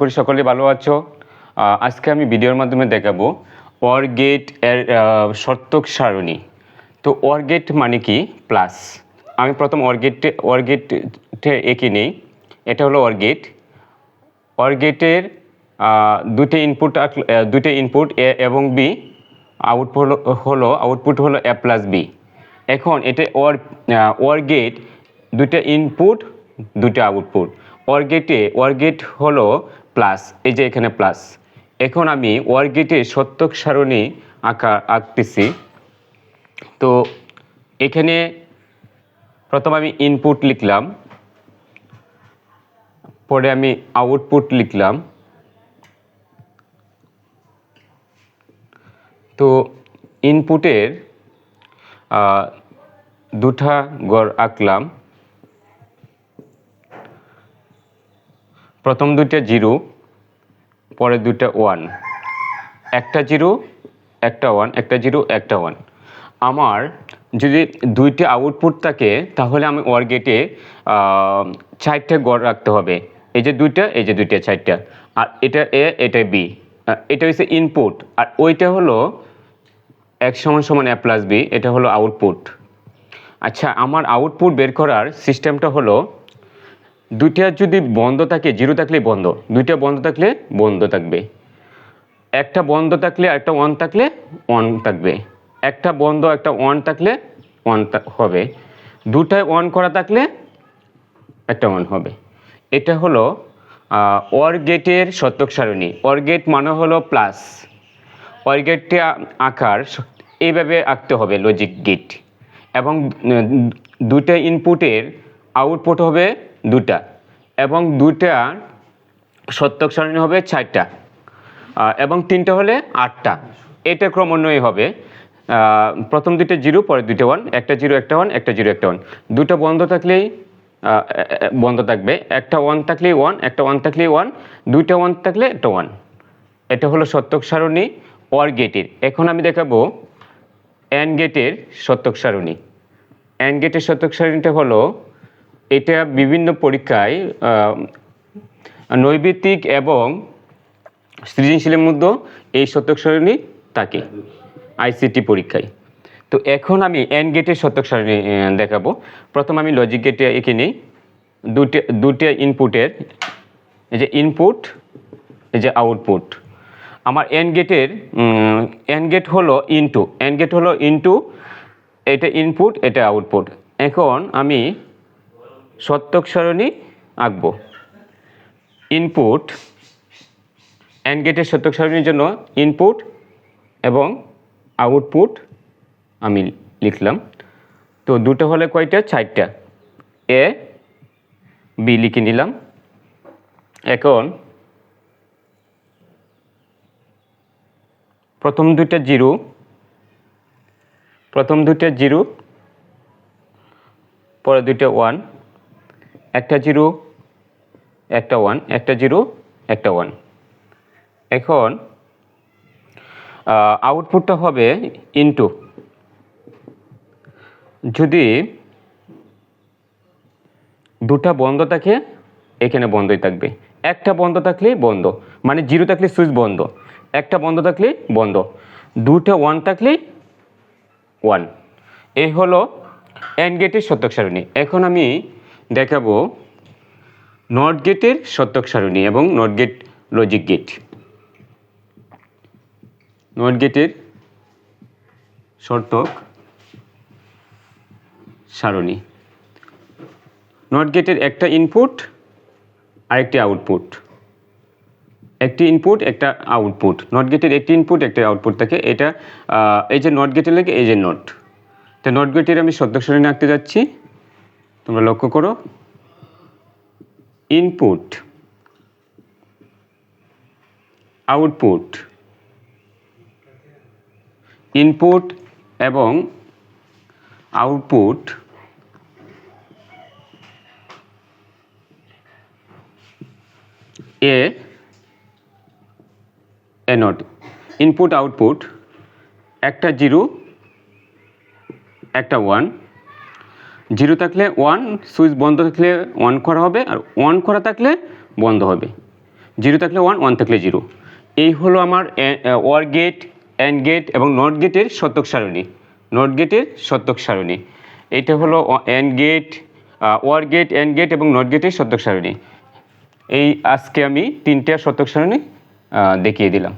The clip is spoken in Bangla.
করি সকলে ভালো আছো। আজকে আমি ভিডিওর মাধ্যমে দেখাবো OR গেট এর শর্তক সারণী। তো OR গেট মানে কি প্লাস। আমি প্রথম OR গেটে এঁকে নেই। এটা হলো OR গেট। OR গেটের দুটো ইনপুট এ এবং বি, আউটপুট হলো এ প্লাস বি। এখন এটা OR গেট দুটো ইনপুট দুটো আউটপুট। OR গেট হলো প্লাস, এই যে এখানে প্লাস। এখন আমি OR গেটের শর্তক সারণী আঁকতেছি। তো এখানে প্রথম আমি ইনপুট লিখলাম, পরে আমি আউটপুট লিখলাম। তো ইনপুটের দুটা ঘর আঁকলাম। প্রথম দুইটা 0, পরে দুইটা 1, একটা 0 একটা 1, একটা 0 একটা 1। আমার যদি দুইটা আউটপুট থাকে তাহলে আমি OR গেটে 4টে ঘর রাখতে হবে। এই যে দুইটা 4টা। আর এটা এ, এটা বি, এটা হচ্ছে ইনপুট। আর ওইটা হলো x = a + b, এটা হলো আউটপুট। আচ্ছা, আমার আউটপুট বের করার সিস্টেমটা হলো দুইটা যদি বন্ধ থাকে, 0 থাকলে বন্ধ, দুইটা বন্ধ থাকলে বন্ধ থাকবে। একটা বন্ধ থাকলে একটা 1 থাকলে 1 থাকবে। একটা বন্ধ একটা 1 থাকলে 1 হবে। দুটায় 1 করা থাকলে একটা 1 হবে। এটা হলো OR গেটের শর্তক সারণী। OR গেট মানে হলো প্লাস। OR গেটটা আকার এইভাবে আঁকতে হবে, লজিক গেট। এবং দুটা ইনপুটের আউটপুট হবে দুটা, এবং দুটা শর্তক সারণী হবে 4টা, এবং 3টা হলে 8টা। এটা ক্রমান্বয়ে হবে। প্রথম দুইটা 0, পরে দুইটা 1, একটা 0 একটা 1, একটা 0 একটা 1। দুটো বন্ধ থাকলেই বন্ধ থাকবে, একটা 1 থাকলেই 1, একটা 1 থাকলেই 1, দুইটা 1 থাকলে একটা 1। এটা হলো শর্তক সারণী OR গেটের। এখন আমি দেখাবো AND গেটের শর্তক সারণী। AND গেটের শর্তক সারণীটা হলো, এটা বিভিন্ন পরীক্ষায় নৈর্ব্যক্তিক এবং সৃজনশীলের মধ্যে এই শর্তক সারণী থাকে ICT পরীক্ষায়। তো এখন আমি AND গেটের শর্তক সারণী দেখাবো। প্রথম আমি লজিক গেটে এঁকে নিই। দুটো ইনপুটের, এই যে ইনপুট, এই যে আউটপুট। আমার AND গেট হলো ইনটু, এটা ইনপুট এটা আউটপুট। এখন আমি শর্তক সারণী আঁকবো। ইনপুট, AND গেটের শর্তক সারণীর জন্য ইনপুট এবং আউটপুট আমি লিখলাম। তো দুটো হলে কয়টা? 4টা। A B লিখে নিলাম। এখন প্রথম দুইটা 0, পরে দুইটা 1, একটা 0 একটা 1, একটা 0 একটা 1। এখন আউটপুটটা হবে ইনটু। যদি দুটা বন্ধ থাকে এখানে বন্ধই থাকবে, একটা বন্ধ থাকলেই বন্ধ, মানে 0 থাকলে সুইচ বন্ধ, একটা বন্ধ থাকলে বন্ধ, দুটো 1 থাকলেই 1। এই হলো AND গেটের শর্তক সারণী। এখন আমি দেখাবো NOT গেটের শর্তক সারণী এবং NOT gate logic gate. NOT গেটের শর্তক সারণী। NOT গেটের একটা ইনপুট আরেকটি আউটপুট, একটি ইনপুট একটা আউটপুট। NOT গেটের একটি ইনপুট একটা আউটপুট থাকে। এটা এই যে NOT গেটের লাগে, এই যে নোট। তো NOT গেটের আমি শর্তক সারণী আঁকতে যাচ্ছি, তোমরা লক্ষ্য করো। ইনপুট, আউটপুট, ইনপুট এবং আউটপুট এ নোট। ইনপুট আউটপুট, একটা 0 একটা 1, 0 থাকলে 1, সুইচ বন্ধ থাকলে 1 করা হবে, আর 1 করা থাকলে বন্ধ হবে। জিরো থাকলে ওয়ান, ওয়ান থাকলে জিরো। এই হলো আমার ওয়ার গেট, অ্যান্ড গেট এবং নট গেটের শতক সারণী। নট গেটের শতক সারণী এটা হলো and gate, or gate, and gate এবং নট গেটের শতক সারণী। এই আজকে আমি 3টা শতক সারণী দেখিয়ে দিলাম।